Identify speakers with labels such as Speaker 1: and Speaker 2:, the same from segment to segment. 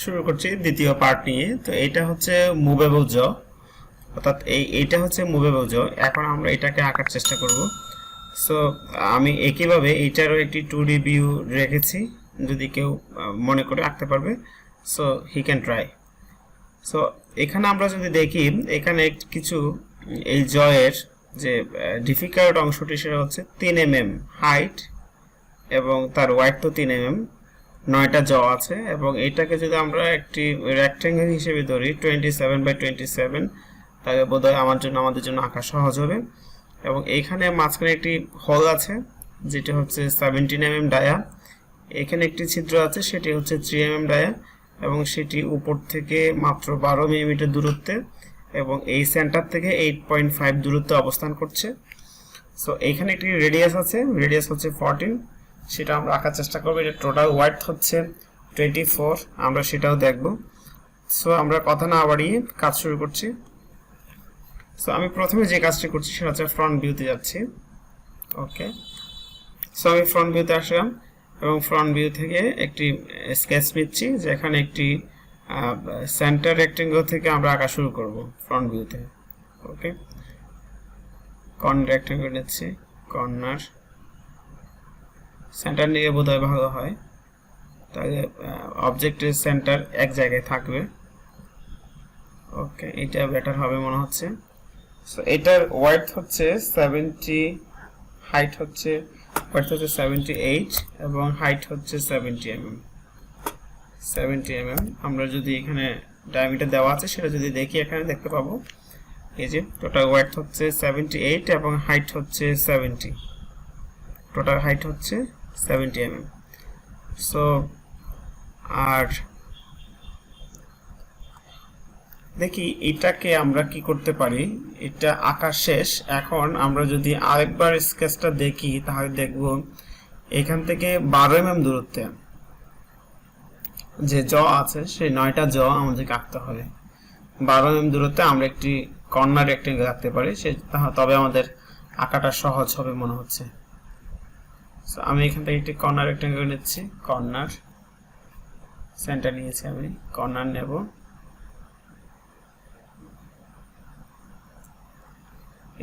Speaker 1: শুরু করছি দ্বিতীয় পার্ট নিয়ে। তো এটা হচ্ছে মুভেবল জ, অর্থাৎ এইটা হচ্ছে মুভেবল জ। এখন আমরা এটাকে আঁকার চেষ্টা করব। সো আমি একইভাবে এইটারও একটি 2D ভিউ রেখেছি, যদি কেউ মনে করে আঁকতে পারবে, so he can try. So এখানে আমরা যদি দেখি, এখানে কিছু এই জয়ের যে ডিফিকাল্ট অংশটি সেটা হচ্ছে 3 mm হাইট এবং তার ওয়াইড তো 3 mm, 9টা জ আছে। এবং এটাকে যদি আমরা একটি রেক্ট্যাঙ্গেল হিসেবে ধরি 27x27, তাহলে বোধহয় আমাদের জন্য আঁকা সহজ হবে। এবং এইখানে মাঝখানে একটি হোল আছে যেটা হচ্ছে 17 mm ডায়া, এখানে একটি ছিদ্র আছে সেটি হচ্ছে 3 mm ডায়া, এবং সেটি উপর থেকে মাত্র 12 মিলিমিটার দূরত্বে এবং এই সেন্টার থেকে 8.5 দূরত্বে অবস্থান করছে। সো এইখানে একটি রেডিয়াস আছে, রেডিয়াস হচ্ছে 14, সেটা আমরা আঁকার চেষ্টা করব। এটা টোটাল ওয়াইড হচ্ছে 24, আমরা সেটাও দেখব। সো আমরা কথা না বাড়িয়ে কাজ শুরু করছি। সো আমি প্রথমে যে কাজটি করছি সেটা হচ্ছে ফ্রন্ট ভিউতে যাচ্ছি। ওকে, সো আমি ফ্রন্ট ভিউতে আসলাম এবং ফ্রন্ট ভিউ থেকে একটি স্কেচ নিচ্ছি, যেখানে একটি সেন্টার রেক্টেঙ্গল থেকে আমরা আঁকা শুরু করব ফ্রন্ট ভিউতে। ওকে, কর্নার রেক্টেঙ্গল নিচ্ছি, কর্নার সেন্টার নিয়ে বোধহয় ভালো হয়, তাহলে অবজেক্টের সেন্টার এক জায়গায় থাকবে। ওকে, এটা বেটার হবে মনে হচ্ছে। সো এটার ওয়াইড হচ্ছে 70, হাইট হচ্ছে 78 এবং হাইট হচ্ছে 70 mm। আমরা যদি এখানে ডায়ামিটার দেওয়া আছে সেটা যদি দেখি, এখানে দেখতে পাবো এই যে টোটাল ওয়াইড হচ্ছে 78 এবং হাইট হচ্ছে 70, টোটাল হাইট হচ্ছে 70 mm। সো আর দেখি এটাকে আমরা কি করতে পারি। এটা আঁকা শেষ। এখন আমরা যদি আরেকবার স্কেচটা দেখি তাহলে দেখব এখান থেকে 12 mm দূরত্বে যে জ আছে সেই 9টা জ আমাদেরকে আঁকতে হবে। 12 mm দূরত্বে আমরা একটি কর্নার রেক্টেঙ্গেল আঁকতে পারি, তবে আমাদের আঁকাটা সহজ হবে মনে হচ্ছে। সো আমি এখান থেকে একটি কর্নার রেক্টেঙ্গেল নিচ্ছি, কর্নার সেন্টার নিয়েছি, আমি কর্নার নেব।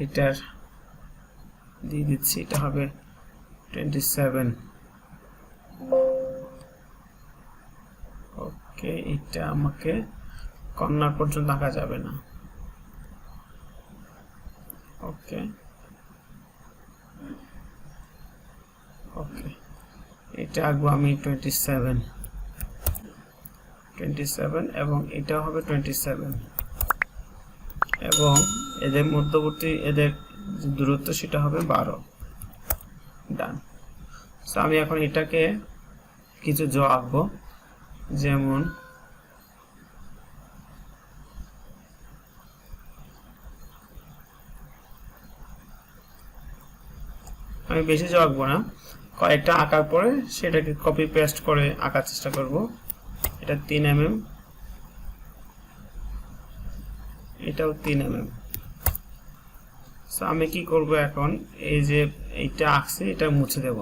Speaker 1: এটার দিয়ে দিচ্ছি, এটা হবে 27। ওকে, এটা আমাকে কর্নার পর্যন্ত আঁকা যাবে না। ওকে ওকে, এটা আঁকবো আমি 27 এবং এটা হবে 27 এবং এদের মধ্যবর্তী এদের দূরত্ব সেটা হবে 12। ডান। সো আমি এখন এটাকে কিছু জ আঁকবো, যেমন আমি বেশি জ আঁকবো না, কয়েকটা আঁকার পরে সেটাকে কপি পেস্ট করে আঁকার চেষ্টা করব। এটা 3 mm, এটাও 3 mm। সো আমি কি করব এখন, এই যে এইটা আঁকছি এটা মুছে দেব,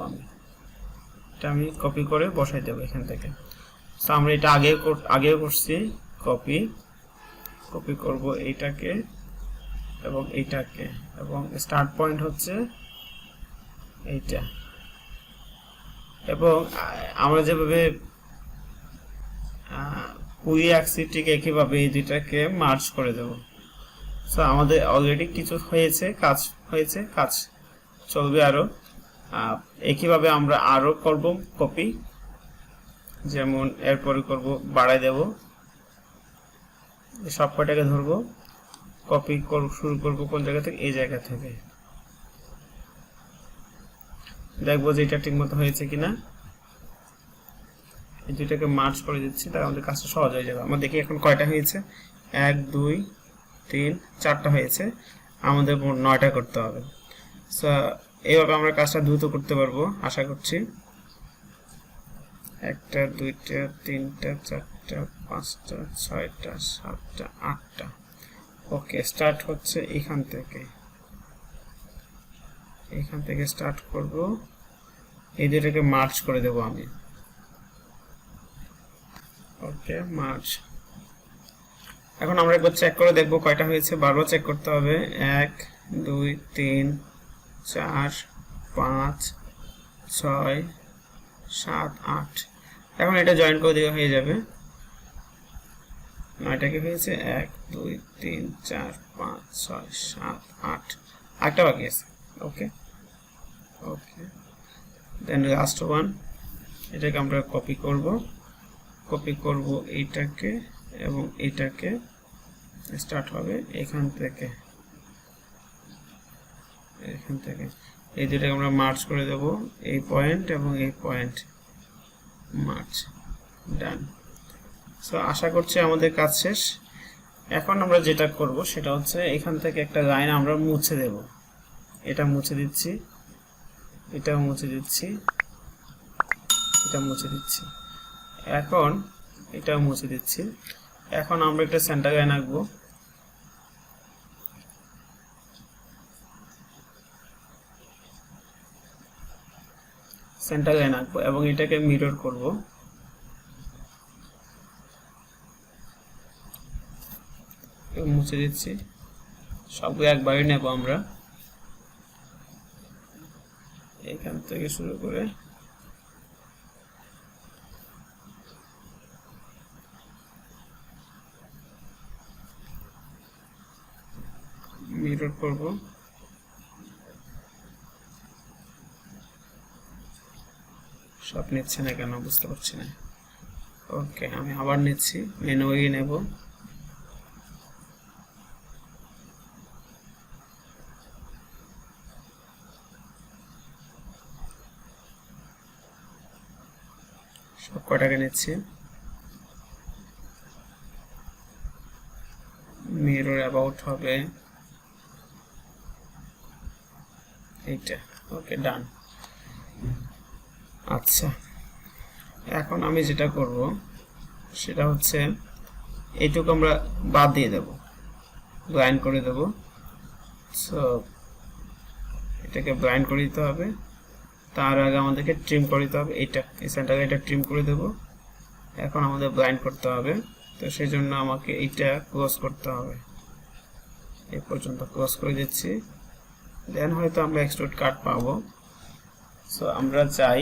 Speaker 1: এটা আমি কপি করে বসাই দেব এখান থেকে। সো আমরা এটা আগেও করছি, কপি করব এইটাকে এবং এইটাকে, এবং স্টার্ট পয়েন্ট হচ্ছে এইটা। এবং আমরা যেভাবে পুরি আঁকছি ঠিক একইভাবে এই দুইটাকে মার্জ করে দেব। সো আমাদের অলরেডি কিছু হয়েছে, কাজ চলবে আরো। একইভাবে আমরা আরো করব কপি, যেমন এরপরে করব বাড়াই দেব, সব কয়টাকে ধরবো, কপি শুরু করব কোন জায়গা থেকে, এই জায়গা থেকে। দেখবো যে এটা ঠিক মতো হয়েছে কিনা। এই দুইটাকে মার্জ করে দিচ্ছি, তাহলে আমাদের কাজটা সহজ হয়ে যাবে। আমরা দেখি এখন কয়টা হয়েছে, 1 2 3 4টা হয়েছে, আমাদের 9টা করতে হবে। সো এইভাবে আমরা কাজটা দ্রুত করতে পারবো আশা করছি। 1টা 2টা 3টা 4টা 5টা 6টা 7টা 8টা। ওকে, স্টার্ট হচ্ছে এখান থেকে স্টার্ট করব, এই দুটোকে মার্জ করে দেব আমি। ওকে মার্চ। এখন আমরা একবার চেক করে দেখব কয়টা হয়েছে, বারবার চেক করতে হবে। 1 2 3 4 5 6 7 8। এখন এটা জয়েন করে দিলে হয়ে যাবে। 9টা কি হয়েছে? 1 2 3 4 5 6 7 8, একটা বাকি আছে। ওকে ওকে, দেন লাস্ট ওয়ান, এটাকে আমরা কপি করব এইটাকে এবং এইটাকে, স্টার্ট হবে এখান থেকে এই দুটাকে আমরা মার্জ করে দেব, এই পয়েন্ট এবং এই পয়েন্ট, মার্জ, ডান। সো আশা করছি আমাদের কাজ শেষ। এখন আমরা যেটা করব সেটা হচ্ছে এখান থেকে একটা লাইন আমরা মুছে দেব। এটা মুছে দিচ্ছি, এটা মুছে দিচ্ছি, এটা মুছে দিচ্ছি, এখন এটা মুছে দিচ্ছি। এখন আমরা একটা সেন্টার লাইন আঁকবো। সেন্টার লাইন আঁকবো এবং এটাকে মিরর করব। মুছে দিচ্ছি, সবগুলো একবারই নেব আমরা, এখান থেকে শুরু করে মিরর করব। সব নিচ্ছে না কেন বুঝতে পারছি না। ওকে, আমি আবার নিচ্ছি, মেনুই নেব, সব কটাকে নিচ্ছি, মিরর অ্যাবাউট হবে এইটা। ওকে ডান। আচ্ছা, এখন আমি যেটা করব সেটা হচ্ছে এইটুকু আমরা বাদ দিয়ে দেব, ব্লাইন্ড করে দেব। সো এটাকে ব্লাইন্ড করে দিতে হবে, তার আগে আমাদেরকে ট্রিম করে দিতে হবে। এই সেন্টারে এটা ট্রিম করে দেব। এখন আমাদের ব্লাইন্ড করতে হবে, তো সেই জন্য আমাকে এইটা ক্লোজ করতে হবে, এই পর্যন্ত ক্লোজ করে দিচ্ছি। দেন হয়তো আমরা এক্সট্রুড কাট পাবো। সো আমরা চাই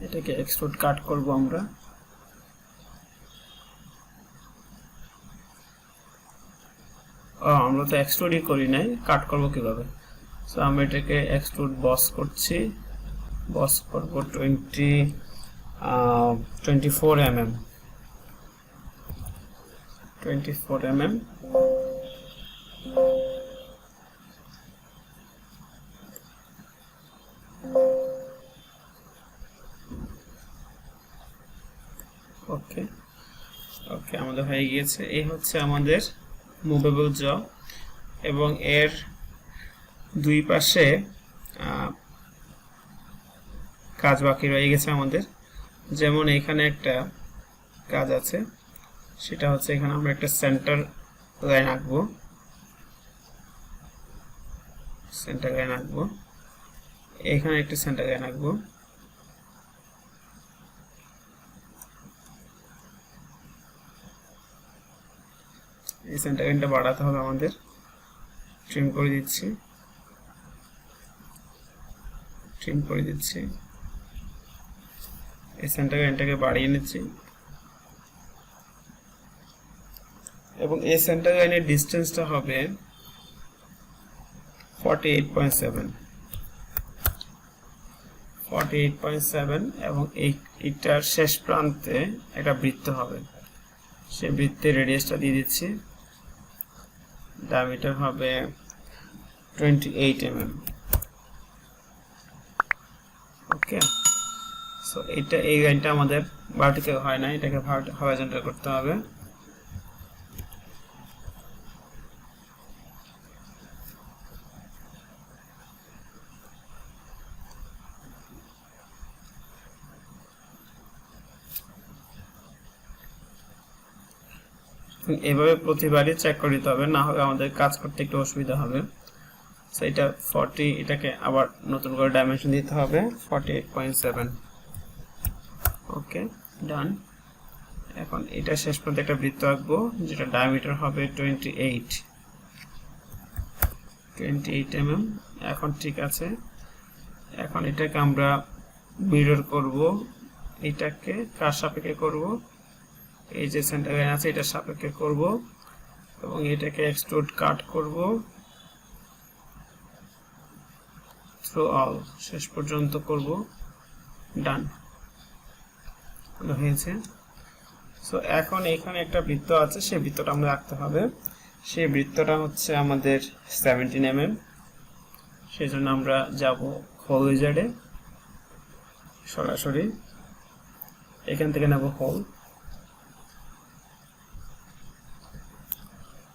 Speaker 1: এটাকে এক্সট্রুড কাট করব আমরা। আমরা তো এক্সট্রুডই করি নাই, কাট করব কিভাবে? সো আমরা এটাকে এক্সট্রুড বস করছি, বস করব 24 mm, 24 mm। ওকে ওকে, আমাদের হয়ে গিয়েছে। এই হচ্ছে আমাদের মুভেবল জ, এবং এর দুই পাশে কাজ বাকি রয়ে গেছে আমাদের। যেমন এখানে একটা কাজ আছে, সেটা হচ্ছে এখানে আমরা একটা সেন্টার লাইন আঁকবো, সেন্টার লাইন আঁকবো, এখানে একটা সেন্টার লাইন আঁকবো, এই সেন্টার লাইনটা বাড়াতে হবে আমাদের, ট্রিম করে দিচ্ছি, ট্রিম করে দিচ্ছি, এই সেন্টার লাইনটাকে বাড়িয়ে নিচ্ছি, এবং এই সেন্টার লাইনের ডিসটেন্সটা হবে 48.7, এবং এইটার শেষ প্রান্তে একটা বৃত্ত হবে, সেই বৃত্তের রেডিয়াসটা দিয়ে দিচ্ছি, ডায়ামিটার হবে 28 mm। ওকে, সো এই লাইনটা আমাদের ভার্টিক্যাল হয় না, এটাকে হরাইজন্টাল করতে হবে। এভাবে প্রতিবারই চেক করে দিতে হবে, না হলে আমাদের কাজ করতে একটু অসুবিধা হবে। সো এটা 40, এটাকে আবার নতুন করে ডাইমেনশন দিতে হবে 48.7। ওকে, ডান। এখন এটা শেষ পর্যন্ত একটা বৃত্ত আঁকবো যেটা ডায়ামিটার হবে 28 mm। এখন ঠিক আছে, এখন এটাকে আমরা মিরর করব। এটাকে কার সাপেক্ষে করব? এই যে সেন্টার লাইন আছে এটা সাপেক্ষে করব এবং এটাকে এক্সট্রুড কাট করব থ্রু অল, শেষ পর্যন্ত করব। ডান হয়েছে। সো এখন এখানে একটা বৃত্ত আছে, সেই বৃত্তটা আমরা আঁকতে হবে। সেই বৃত্তটা হচ্ছে আমাদের 17 mm। সেই জন্য আমরা যাব হোল উইজার্ডে, সরাসরি এখান থেকে নেব হোল।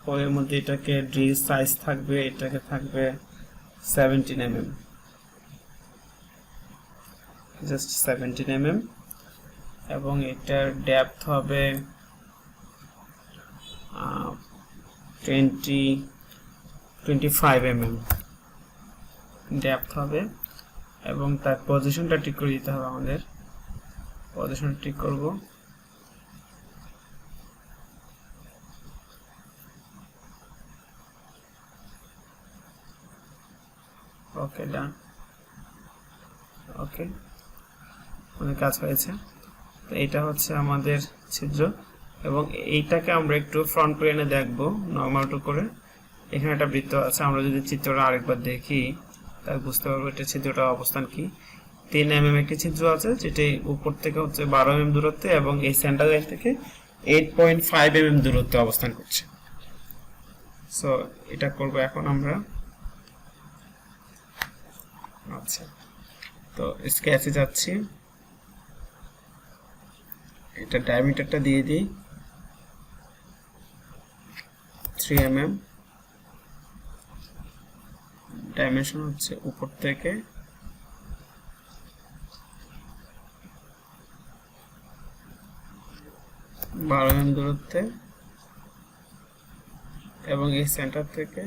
Speaker 1: হোলের মধ্যে এটাকে ড্রিল সাইজ থাকবে, এটাকে থাকবে 17 mm, জাস্ট 17 mm। এবং এটার ডেপথ হবে 25 mm ডেপথ হবে। এবং তার পজিশনটা ঠিক করে দিতে হবে আমাদের। পজিশন ঠিক করব। ওকে, ডান। ওকে, অনেক কাজ হয়েছে। তো এটা হচ্ছে আমাদের ছিদ্র এবং এইটাকে আমরা একটু ফ্রন্ট প্লেনে দেখব নরমাল টু করে। এখানে একটা বৃত্ত আছে, আমরা যদি চিত্রটা আরেকবার দেখি তাহলে বুঝতে পারবো এটা ছিদ্রটার অবস্থান কি। 3 mm একটি ছিদ্র আছে যেটি উপর থেকে হচ্ছে 12 mm দূরত্বে এবং এই সেন্টার লাইন থেকে 8.5 mm দূরত্বে অবস্থান করছে। সো এটা করব এখন আমরা। আচ্ছা, তো স্কেচে যাচ্ছি, এটা ডায়ামিটারটা দিয়ে দিই 3 mm। ডাইমেনশন হচ্ছে উপর থেকে 12 mm দূরত্বে এবং এই সেন্টার থেকে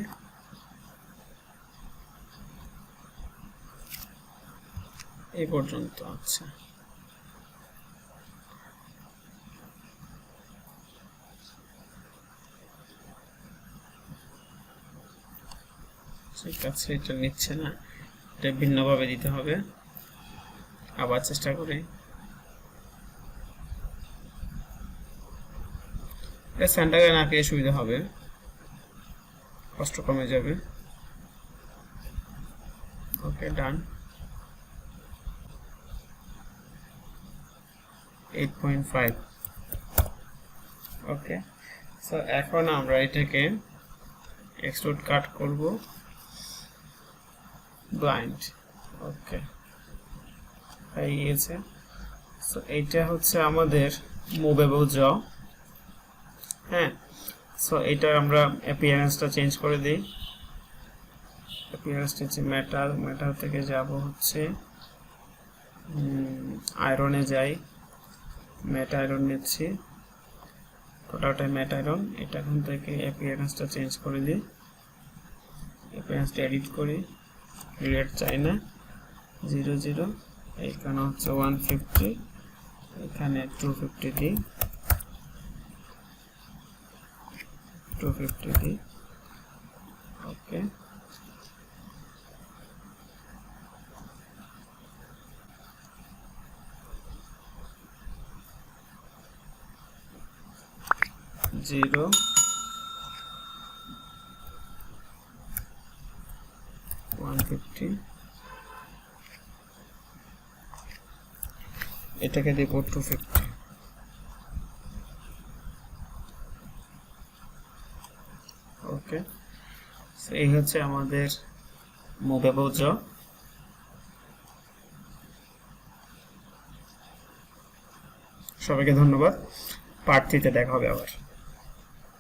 Speaker 1: এই পর্যন্ত। আচ্ছা, ঠিক আছে, এটা নিচ্ছে না, এটা ভিন্নভাবে দিতে হবে। আবার চেষ্টা করি। এটা সেন্টারে না পেয়ে সুবিধা হবে, কষ্ট কমে যাবে। ওকে, ডান। 8.5। ওকে, সো এখন আমরা এটাকে এক্সট্রুড কাট করব ব্লাইন্ড। ওকে, হয়ে গিয়েছে। সো এইটা হচ্ছে আমাদের মুভেবল জ। হ্যাঁ, সো এটা আমরা অ্যাপিয়ারেন্সটা চেঞ্জ করে দিই। অ্যাপিয়ারেন্সটা হচ্ছে মেটাল, মেটাল থেকে যাব হচ্ছে আয়রনে যাই, ম্যাট আয়রন নিচ্ছি, টোটালটাই ম্যাট আয়রন। এটা এখান থেকে অ্যাপিয়ারেন্সটা চেঞ্জ করে দিই, অ্যাপিয়ারেন্সটা এডিট করি। রেড চাই না, 00, এখানে হচ্ছে 150, এখানে 250 দিই, 250 দিই। ওকে, জিরো 150, এটাকে দেব 250। ওকে, এই হচ্ছে আমাদের মুভেবল জ। সবাইকে ধন্যবাদ। পার্ট 3 তে দেখা হবে আবার।